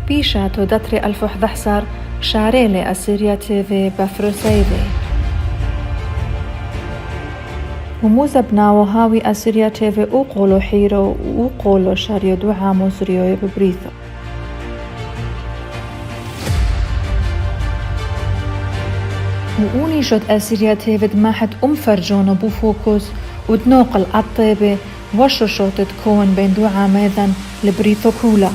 Pisha to datri 1011 šarele Assyria TV bafrosejve. وموزة بناو هاوي أسيريا تيفي أوقولو حيرو وأوقولو شاريو دوعا موسريو يببريثو. وأوني جد أسيريا تيفي دماحت فرجونو بوفوكوس ودنوقل عطيبي وشو شوتت كون بين دوعا ميذن لبريثو كولا.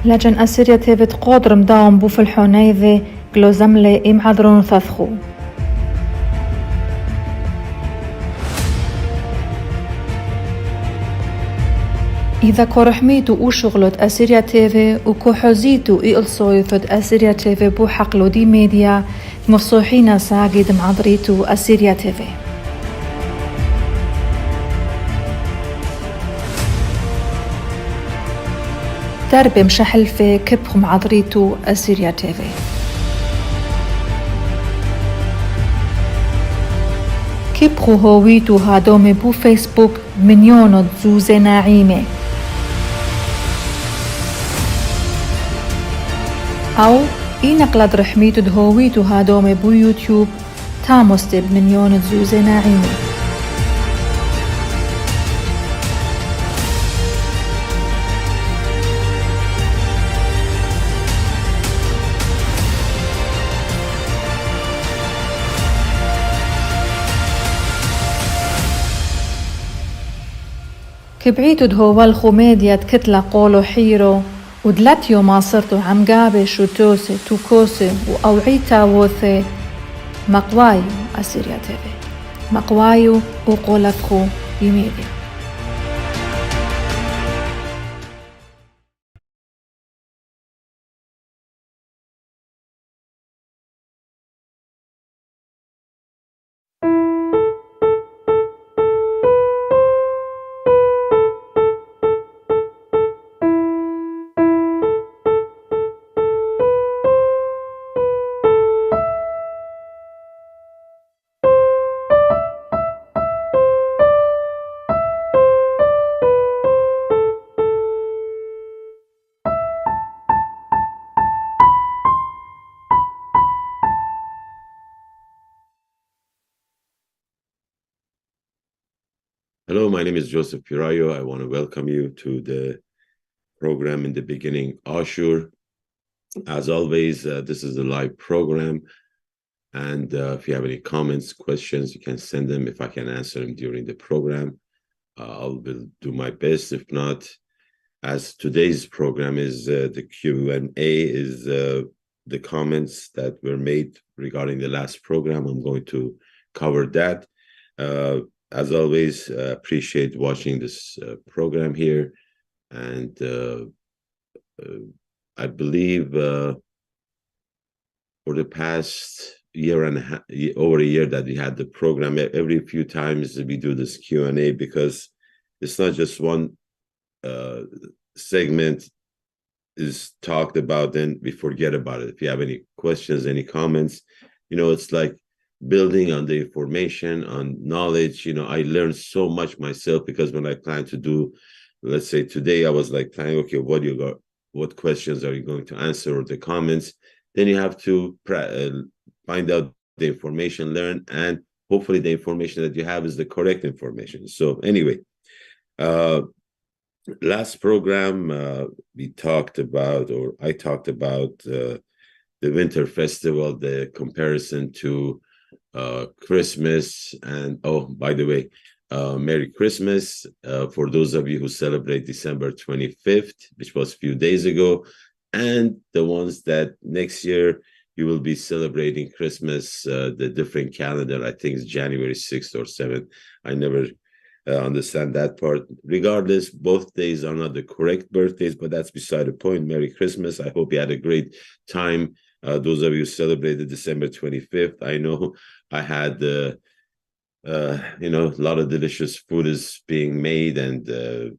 لجن أسيريا تيفي تقودر مداوم بوفلحونيفي قلو زملي إم عذرون ثاثخو. إذا كورحميتو أو شغلت أسيريا تيفي وكوحوزيتو إلصويثت أسيريا تيفي بو حقلو دي ميديا مفصوحينا ساقيد معضريتو أسيريا تيفي. درب مشحل في كبخ معضريتو أسيريا تيفي. كبخو هويتو هادومي بو فيسبوك منيونو زوزة ناعيمة. أو إنقلد رحميتو دهويتو هادومي بو يوتيوب تاموستب منيونو زوزة ناعيمة. كبعيتو دهوال خميديا كتلة قولو حيرو ودلتيو ما صرتو عم قابي شوتوسي توكوسي وأوعيتا ووثي مقوايو أسيريا تيفي مقوايو وقولتخو يميديا. Hello, my name is Joseph Pirayou. I want to welcome you to the program in the beginning, Ashur. As always, this is a live program. And if you have any comments, questions, you can send them. If I can answer them during the program, I'll do my best. If not, as today's program is the Q&A, is the comments that were made regarding the last program, I'm going to cover that. As always, appreciate watching this program here. And I believe for the past year and a half, over a year that we had the program, every few times we do this Q&A, because it's not just one segment is talked about, then we forget about it. If you have any questions, any comments, it's like building on the information, on knowledge. I learned so much myself, because when I plan to do, let's say today, I was like planning, okay, what questions are you going to answer, or the comments? Then you have to find out the information, learn, and hopefully the information that you have is the correct information. So anyway, last program, I talked about the winter festival, the comparison to Christmas. And by the way, Merry Christmas for those of you who celebrate December 25th, which was a few days ago, and the ones that next year you will be celebrating Christmas, the different calendar. I think it's January 6th or 7th. I never understand that part. Regardless, both days are not the correct birthdays, but that's beside the point. Merry Christmas. I hope you had a great time. Those of you who celebrated December 25th, I know I had, a lot of delicious food is being made, and a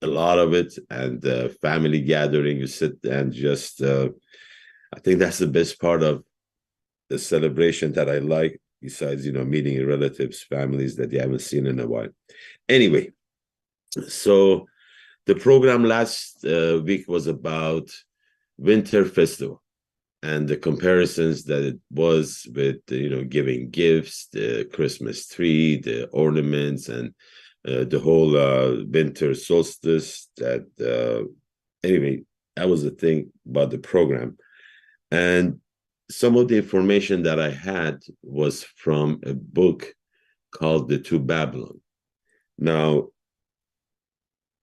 lot of it, and family gathering. You sit and just, I think that's the best part of the celebration that I like. besides, meeting relatives, families that you haven't seen in a while. Anyway, so the program last week was about Winter Festival and the comparisons that it was with, giving gifts, the Christmas tree, the ornaments, and the whole winter solstice. Anyway, that was the thing about the program. And some of the information that I had was from a book called The Two Babylon. Now,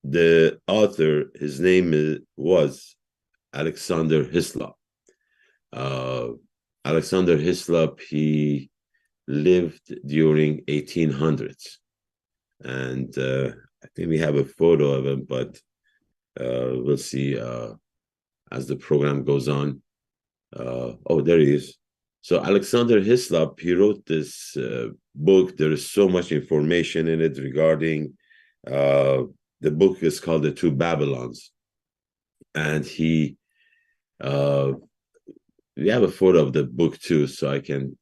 the author, his name was Alexander Hislop. Alexander Hislop, he lived during 1800s. And I think we have a photo of him, but we'll see as the program goes on. Oh, there he is. So Alexander Hislop, he wrote this book. There is so much information in it regarding, the book is called The Two Babylons. And we have a photo of the book too, so I can,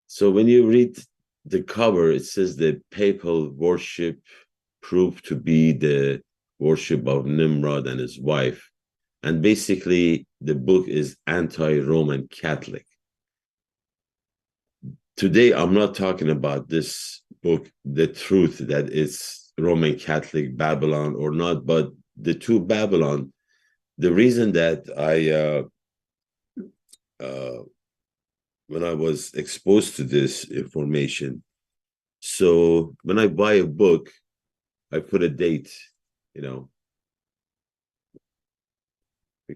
so when you read the cover, it says the papal worship proved to be the worship of Nimrod and his wife. And basically, the book is anti-Roman Catholic. Today, I'm not talking about this book, the truth that it's Roman Catholic Babylon or not, but the two Babylon. The reason that when I was exposed to this information, so when I buy a book, I put a date, you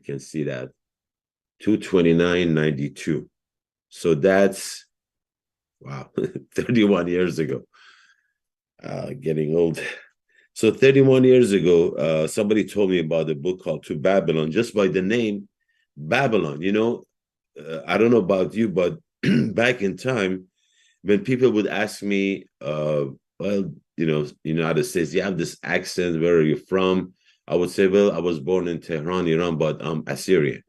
can see that 2/29/92. So that's, wow, 31 years ago. Getting old. So 31 years ago, somebody told me about a book called To Babylon, just by the name Babylon. I don't know about you, but back in time, when people would ask me, well, United States, you have this accent, where are you from? I would say, well, I was born in Tehran, Iran, but I'm Assyrian.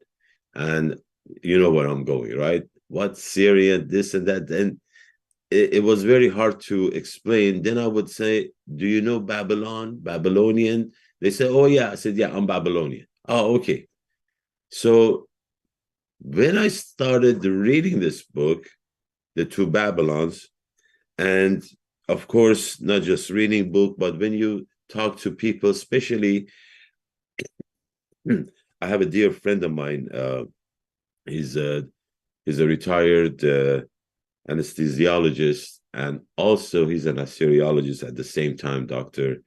And you know where I'm going, right? What Syrian, this and that. And it was very hard to explain. Then I would say, do you know Babylonian? They say, oh, yeah. I said, yeah, I'm Babylonian. Oh, okay. So when I started reading this book, The Two Babylons, and of course, not just reading book, but when you talk to people, especially, I have a dear friend of mine. He's a retired anesthesiologist, and also he's an Assyriologist at the same time, Dr.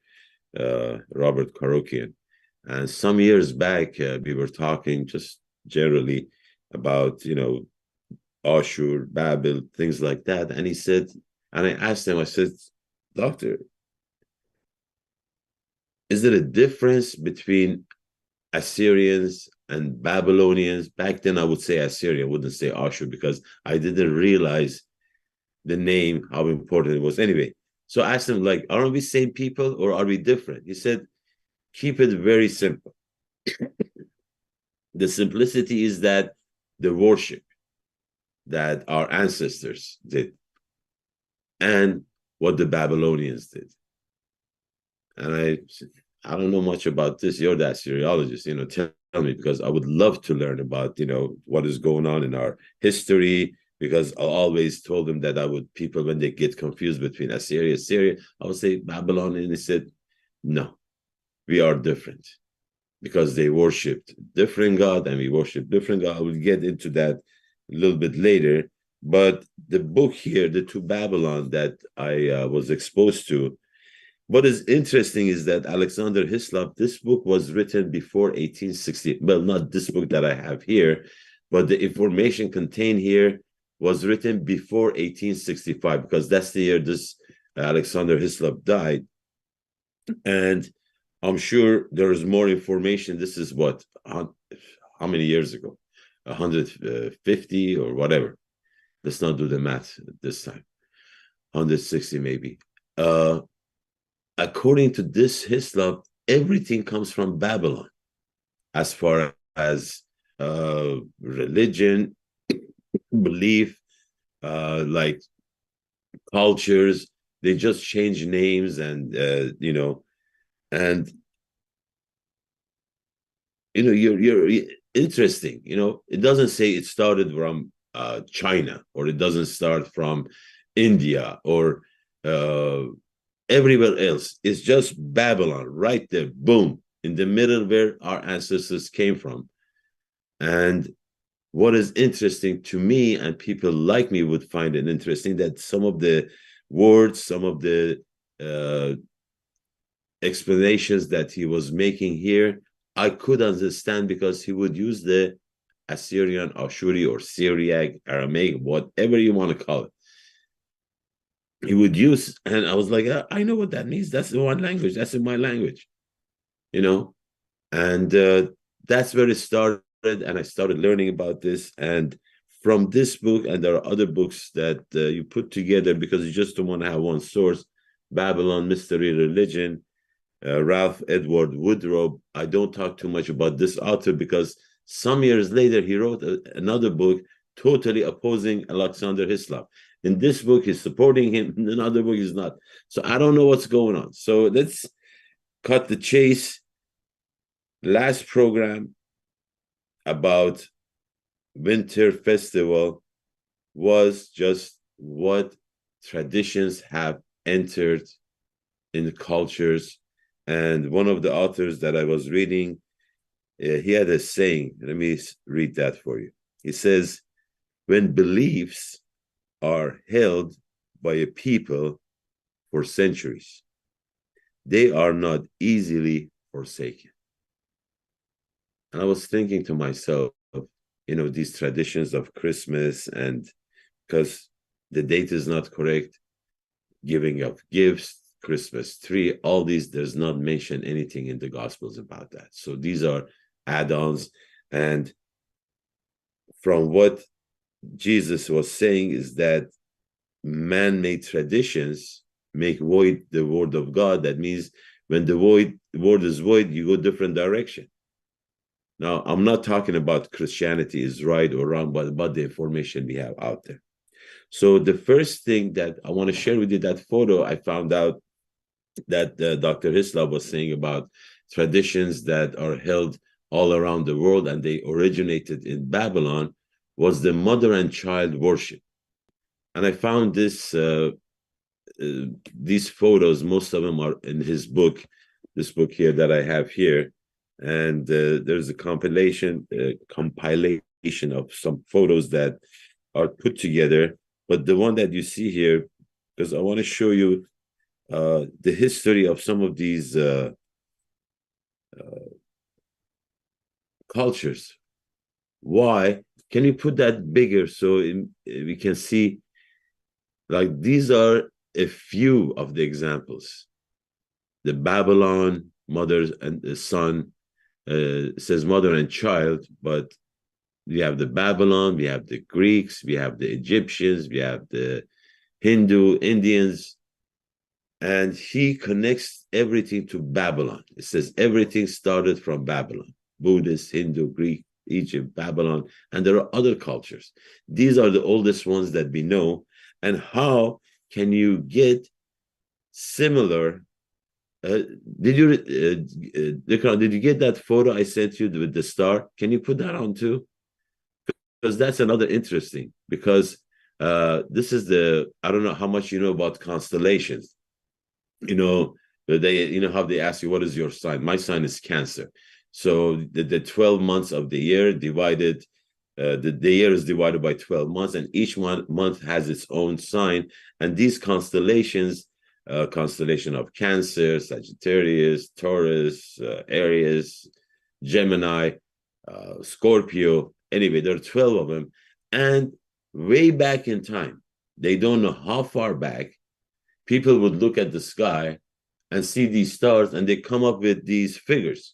Robert Karokian. And some years back, we were talking just generally about, Ashur, Babel, things like that. And he said, and I asked him, I said, Doctor, is there a difference between Assyrians and Babylonians? Back then, I would say Assyria, I wouldn't say Ashur, because I didn't realize the name, how important it was. Anyway, so I asked him, like, aren't we same people or are we different? He said, keep it very simple. The simplicity is that the worship that our ancestors did and what the Babylonians did. And I don't know much about this. You're the Assyriologist, tell me, because I would love to learn about, what is going on in our history, because I always told them that people, when they get confused between Syria, I would say Babylon, and they said, no, we are different, because they worshipped different God and we worship different God. I will get into that a little bit later. But the book here, The Two Babylon, that I was exposed to, what is interesting is that Alexander Hislop, this book was written before 1860. Well, not this book that I have here, but the information contained here was written before 1865, because that's the year this Alexander Hislop died. And I'm sure there is more information. This is what, how many years ago? 150 or whatever. Let's not do the math this time. 160 maybe. According to this Hislop, everything comes from Babylon, as far as religion, belief, like cultures. They just change names and and you're interesting. It doesn't say it started from China, or it doesn't start from India, or uh, everywhere else. It's just Babylon right there, boom, in the middle where our ancestors came from. And what is interesting to me, and people like me would find it interesting, that some of the words, some of the uh, explanations that he was making here, I could understand, because he would use the Assyrian, Ashuri, or Syriac, Aramaic, whatever you want to call it. He would use, and I was like, I know what that means. That's the one language. That's in my language, and that's where it started. And I started learning about this. And from this book, and there are other books that you put together, because you just don't want to have one source: Babylon, Mystery, Religion, Ralph Edward Woodrow. I don't talk too much about this author, because some years later he wrote another book totally opposing Alexander Hislop. In this book, he's supporting him. In another book, he's not. So I don't know what's going on. So let's cut the chase. Last program about winter festival was just what traditions have entered in the cultures. And one of the authors that I was reading, he had a saying. Let me read that for you. He says, when beliefs are held by a people for centuries, they are not easily forsaken. And I was thinking to myself, these traditions of Christmas, and because the date is not correct, giving of gifts, Christmas tree, all these, there's not mentioned anything in the Gospels about that. So these are add-ons. And from what Jesus was saying is that man-made traditions make void the word of God. That means when the word is void, you go different direction. Now, I'm not talking about Christianity is right or wrong, but about the information we have out there. So the first thing that I want to share with you, that photo, I found out that Dr. Hislop was saying about traditions that are held all around the world, and they originated in Babylon, was the mother and child worship. And I found these photos, most of them are in his book, this book here that I have here. And there's a compilation of some photos that are put together. But the one that you see here, because I want to show you the history of some of these cultures. Why? Can you put that bigger so we can see? Like, these are a few of the examples. The Babylon, mother and the son, says mother and child, but we have the Babylon, we have the Greeks, we have the Egyptians, we have the Hindu, Indians, and he connects everything to Babylon. It says everything started from Babylon: Buddhist, Hindu, Greek, Egypt, Babylon, and there are other cultures. These are the oldest ones that we know. And how can you get similar? Did you get that photo I sent you with the star? Can you put that on too? Because that's another interesting, because this is I don't know how much you know about constellations. How they ask you, what is your sign? My sign is Cancer. So the 12 months of the year divided, the year is divided by 12 months, and each month has its own sign. And these constellations, constellation of Cancer, Sagittarius, Taurus, Aries, Gemini, Scorpio. Anyway, there are 12 of them. And way back in time, they don't know how far back, people would look at the sky and see these stars, and they come up with these figures.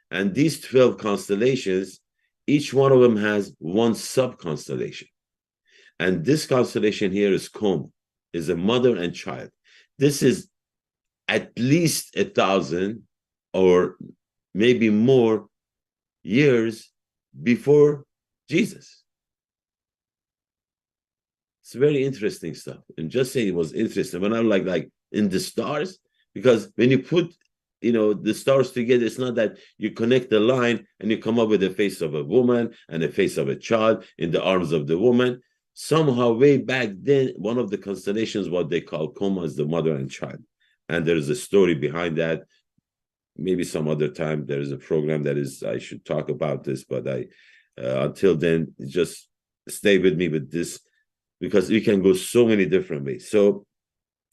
And these 12 constellations, each one of them has one sub-constellation. And this constellation here is Como, is a mother and child. This is at least 1,000 or maybe more years before Jesus. It's very interesting stuff. And just saying it was interesting. When I like in the stars, because when you put the stars together, it's not that you connect the line and you come up with the face of a woman and the face of a child in the arms of the woman. Somehow, way back then, one of the constellations, what they call coma, is the mother and child. And there's a story behind that. Maybe some other time there is a program that is I should talk about this, but until then, just stay with me with this, because we can go so many different ways. So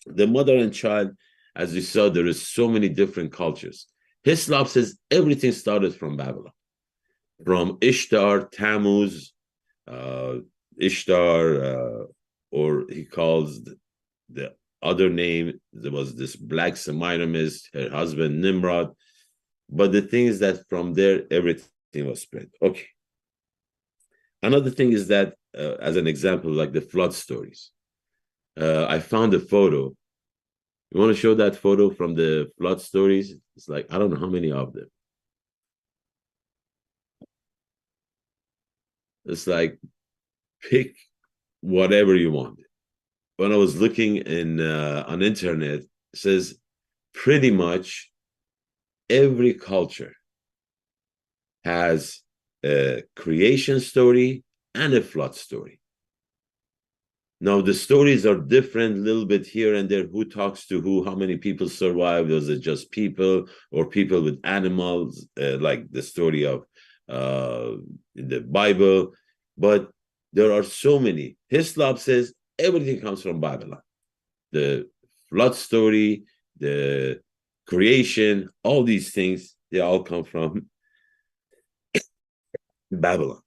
the mother and child, as we saw, there is so many different cultures. Hislop says everything started from Babylon, from Ishtar, Tammuz, Ishtar, or he calls the other name. There was this black Semiramis, her husband Nimrod. But the thing is that from there, everything was spread. Okay. Another thing is that, as an example, like the flood stories, I found a photo. You want to show that photo from the flood stories? It's like, I don't know how many of them. It's like, pick whatever you want. When I was looking on internet, it says pretty much every culture has a creation story and a flood story. Now, the stories are different a little bit here and there. Who talks to who? How many people survived? Was it just people or people with animals, like the story of in the Bible? But there are so many. Hislop says everything comes from Babylon. The flood story, the creation, all these things, they all come from Babylon.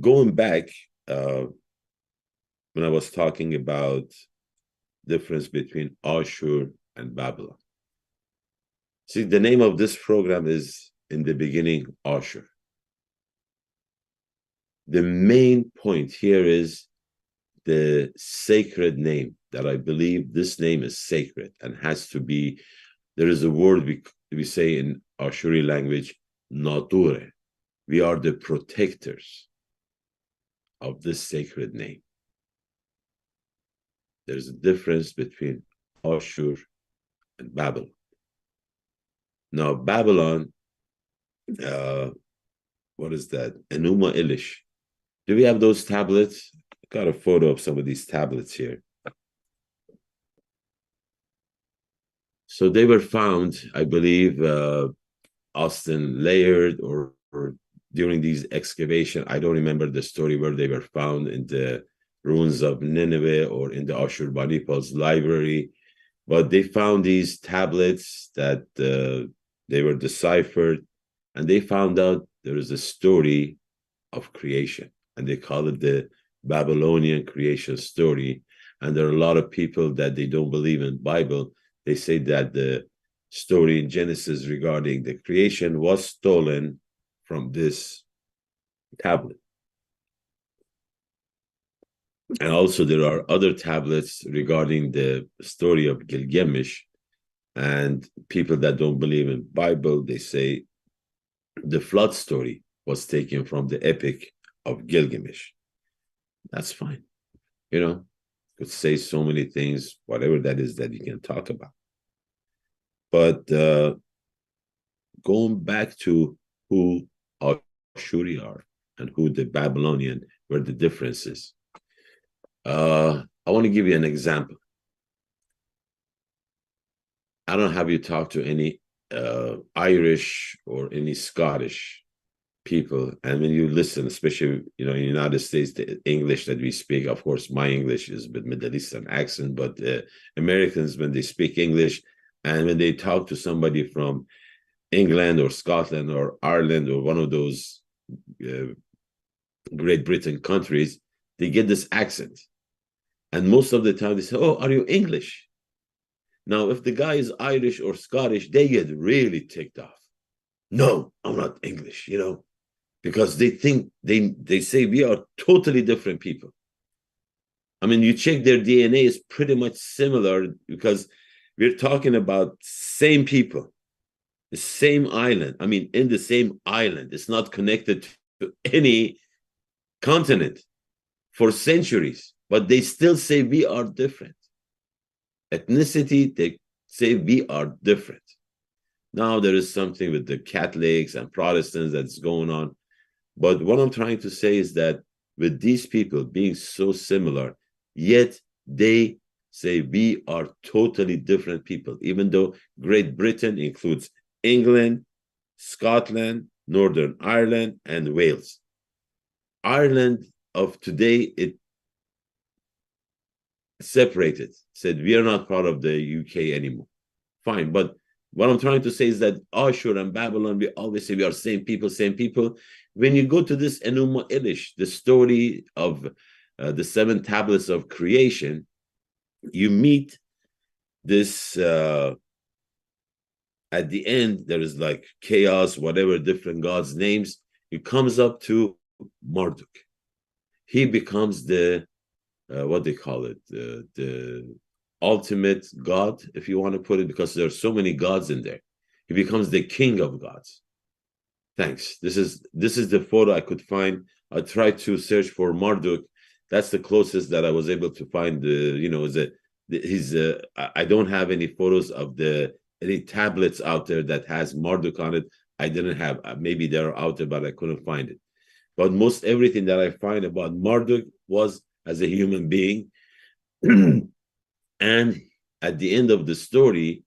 Going back, when I was talking about difference between Ashur and Babylon. See, the name of this program is, in the beginning, Ashur. The main point here is the sacred name, that I believe this name is sacred and has to be. There is a word we say in Ashuri language, Nature. We are the protectors of this sacred name. There's a difference between Ashur and Babylon. Now, Babylon, what is that? Enuma Elish. Do we have those tablets? I got a photo of some of these tablets here. So they were found, I believe, Austin layered or during these excavation. I don't remember the story where they were found in the ruins of Nineveh or in the Ashurbanipal's library, but they found these tablets that they were deciphered, and they found out there is a story of creation, and they call it the Babylonian creation story. And there are a lot of people that they don't believe in Bible. They say that the story in Genesis regarding the creation was stolen from this tablet. And also there are other tablets regarding the story of Gilgamesh, and people that don't believe in Bible, they say the flood story was taken from the epic of Gilgamesh. That's fine. Could say so many things, whatever that is that you can talk about. But going back to who Ashuri are and who the Babylonian, where the difference is. I want to give you an example. I don't have you talk to any Irish or any Scottish people, and when you listen, especially in the United States, the English that we speak, of course, my English is with Middle Eastern accent, but Americans, when they speak English, and when they talk to somebody from England or Scotland or Ireland or one of those Great Britain countries, they get this accent. And most of the time they say, "Oh, are you English?" Now, if the guy is Irish or Scottish, they get really ticked off. "No, I'm not English," because they think they say we are totally different people. I mean, you check their DNA is pretty much similar, because we're talking about same people, the same island. I mean, in the same island. It's not connected to any continent. for centuries, but they still say we are different. Ethnicity, they say we are different. Now there is something with the Catholics and Protestants that's going on. But what I'm trying to say is that with these people being so similar, yet they say we are totally different people, even though Great Britain includes England, Scotland, Northern Ireland, and Wales. Ireland of today, it separated, said we are not part of the UK anymore. Fine, but what I'm trying to say is that Ashur and Babylon, we always say we are same people, same people. When you go to this Enuma Elish, the story of the 7 tablets of creation, you meet this, at the end, there is like chaos, whatever, different gods' names. It comes up to Marduk. He becomes the, what they call it, the ultimate god, if you want to put it, because there are so many gods in there. He becomes the king of gods. Thanks. This is the photo I could find. I tried to search for Marduk. That's the closest that I was able to find. I don't have any photos of any tablets out there that has Marduk on it. I didn't have. Maybe they're out there, but I couldn't find it. But most everything that I find about Marduk was as a human being. And at the end of the story,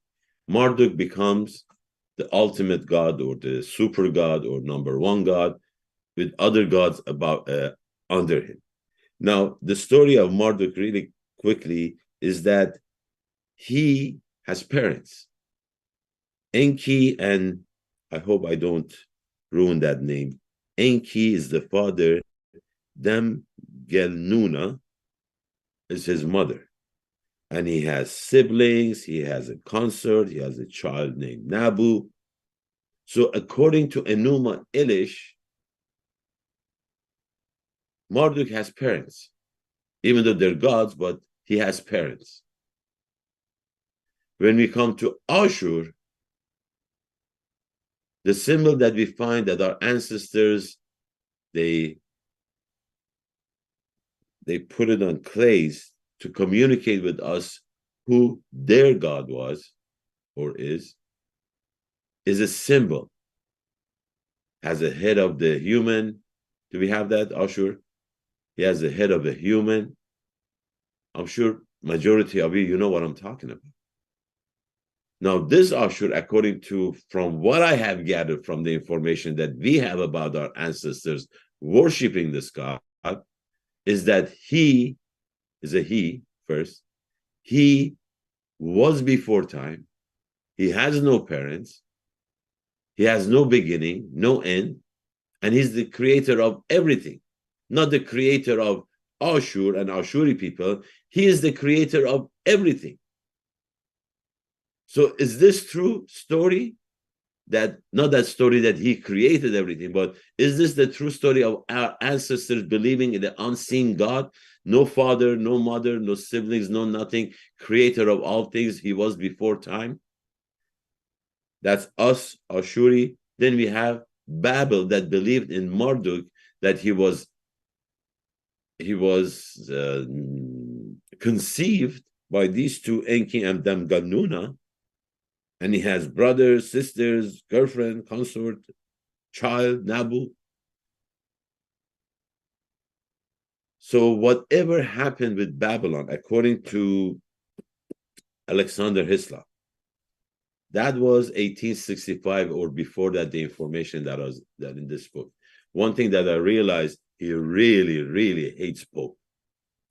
Marduk becomes the ultimate god or the super god or number one god with other gods under him. Now, the story of Marduk really quickly is that he has parents. Enki, and I hope I don't ruin that name. Enki is the father. Damgelnuna is his mother. And he has siblings, he has a consort, he has a child named Nabu. So according to Enuma Elish, Marduk has parents, even though they're gods, but he has parents. When we come to Ashur, the symbol that we find that our ancestors, they put it on clays to communicate with us who their God was or is a symbol. Has a head of the human. Do we have that, Ashur? He has the head of a human. I'm sure majority of you know what I'm talking about. Now, this Ashur, from what I have gathered from the information that we have about our ancestors worshiping this God, is that he is a he first. He was before time. He has no parents. He has no beginning, no end. And he's the creator of everything, not the creator of Ashur and Ashuri people. He is the creator of everything. So is this true story? Not that story that he created everything, but is this the true story of our ancestors believing in the unseen God? No father, no mother, no siblings, no nothing, creator of all things. He was before time. That's us, Ashuri. Then we have Babel that believed in Marduk, that he was conceived by these two, Enki and Damganuna, and he has brothers, sisters, girlfriend, consort, child, Nabu. So whatever happened with Babylon, according to Alexander Hislop, that was 1865 or before that, the information that in this book. One thing that I realized, he really, really hates Pope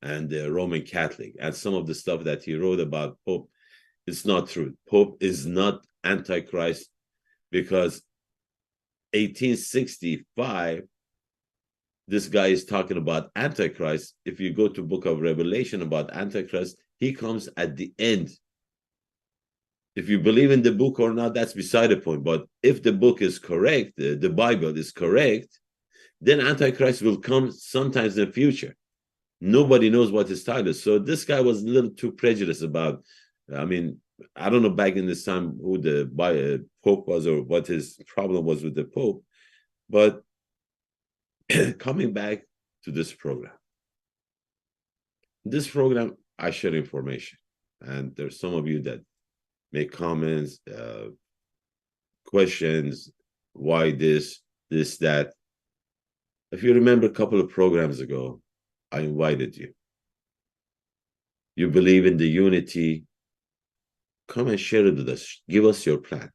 and the Roman Catholic, and some of the stuff that he wrote about Pope, it's not true. Pope is not Antichrist, because 1865, this guy is talking about Antichrist. If you go to Book of Revelation about Antichrist, he comes at the end. If you believe in the book or not, that's beside the point. But if the book is correct, the Bible is correct, then Antichrist will come sometimes in the future. Nobody knows what his title is. So this guy was a little too prejudiced about, I don't know back in this time who the Pope was or what his problem was with the Pope. But coming back to this program, this program, I share information. And there's some of you that make comments, questions, why this, that. If you remember a couple of programs ago, I invited you. You believe in the unity, come and share it with us. Give us your plan.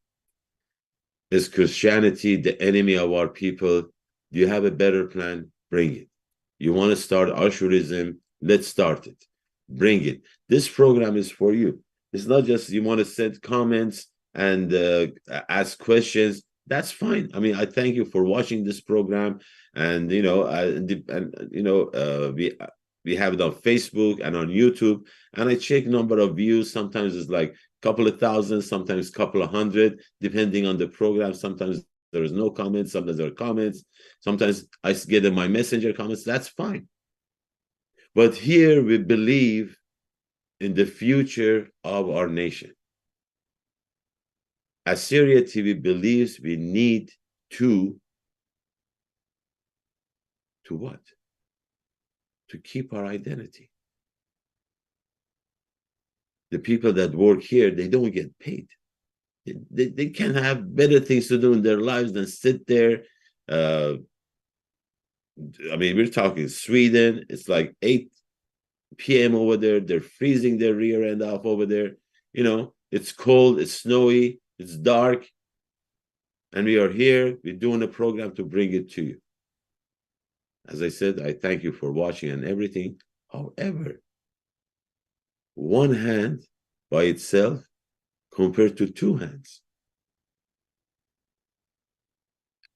Is Christianity the enemy of our people? Do you have a better plan? Bring it. You want to start Ashurism? Let's start it. Bring it. This program is for you. It's not just you want to send comments and ask questions. That's fine. I mean, I thank you for watching this program, and we have it on Facebook and on YouTube, and I check number of views. Sometimes it's like a couple of thousand, sometimes a couple of hundred, depending on the program. Sometimes there is no comments, sometimes there are comments. Sometimes I get in my messenger comments. That's fine. But here we believe in the future of our nation. Assyria TV believes we need to what? To keep our identity. The people that work here, they don't get paid. They can have better things to do in their lives than sit there. I mean, we're talking Sweden. It's like 8 p.m. over there. They're freezing their rear end off over there. It's cold, it's snowy, it's dark. And we are here. We're doing a program to bring it to you. As I said, I thank you for watching and everything. However, one hand by itself compared to 2 hands.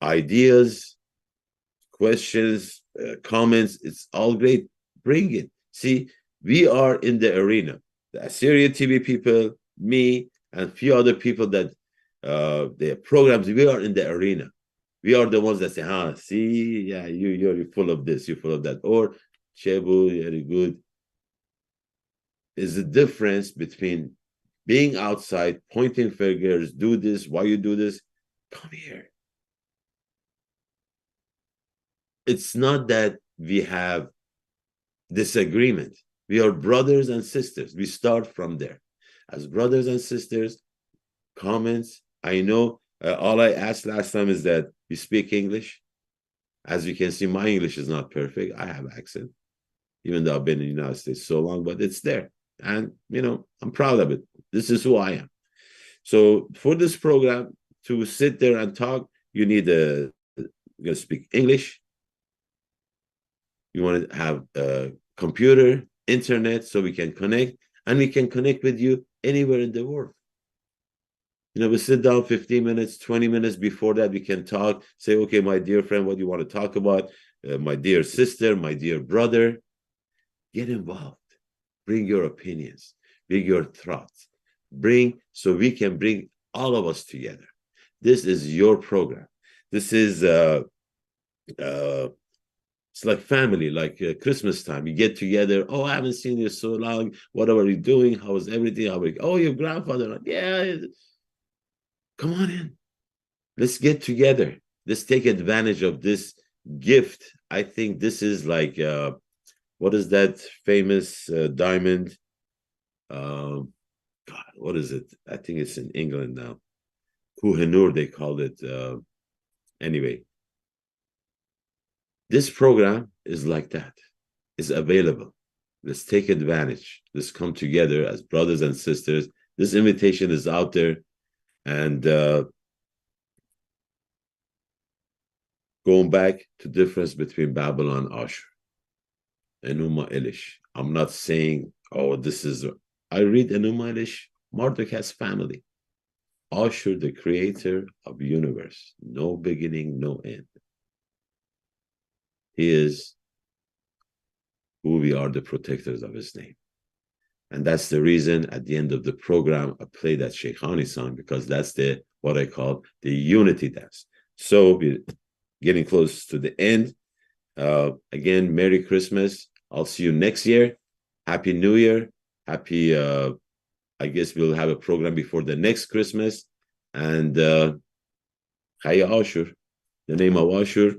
Ideas, questions, comments, it's all great. Bring it. See, we are in the arena. The Assyria TV people, me, and a few other people that their programs, we are in the arena. We are the ones that say, see, yeah, you're full of this, you're full of that. Or, Shebu, very good. Is the difference between being outside, pointing fingers, do this, why you do this? Come here. It's not that we have disagreement. We are brothers and sisters. We start from there. As brothers and sisters, comments. I know all I asked last time is that you speak English. As you can see, my English is not perfect. I have accent, even though I've been in the United States so long, but it's there. And, I'm proud of it. This is who I am. So for this program, to sit there and talk, you need to speak English. You want to have a computer, internet, so we can connect. And we can connect with you anywhere in the world. We sit down 15 minutes, 20 minutes before that, we can talk, say, okay, my dear friend, what do you want to talk about? My dear sister, my dear brother, get involved. Bring your opinions, bring your thoughts, so we can bring all of us together. This is your program. This is, it's like family, like Christmas time. You get together. Oh, I haven't seen you so long. What are you doing? How is everything? Oh, your grandfather. Yeah. Come on in. Let's get together. Let's take advantage of this gift. I think this is like, what is that famous diamond? God, what is it? I think it's in England now. Kuhenur, they called it. Anyway, this program is like that. It's available. Let's take advantage. Let's come together as brothers and sisters. This invitation is out there. And going back to the difference between Babylon and Ashur. Enuma Elish. I'm not saying, this is... I read Enuma Elish, Mordecai's family. Ashur, the creator of the universe. No beginning, no end. He is who we are, the protectors of his name. And that's the reason at the end of the program, I play that Sheikhani song, because that's what I call the unity dance. So we're getting close to the end. Again, Merry Christmas. I'll see you next year. Happy New Year. Happy, I guess we'll have a program before the next Christmas. And Pirayou Ashur, the name of Ashur,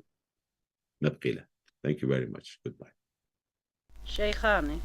Nabqila. Thank you very much. Goodbye. Sheikhani.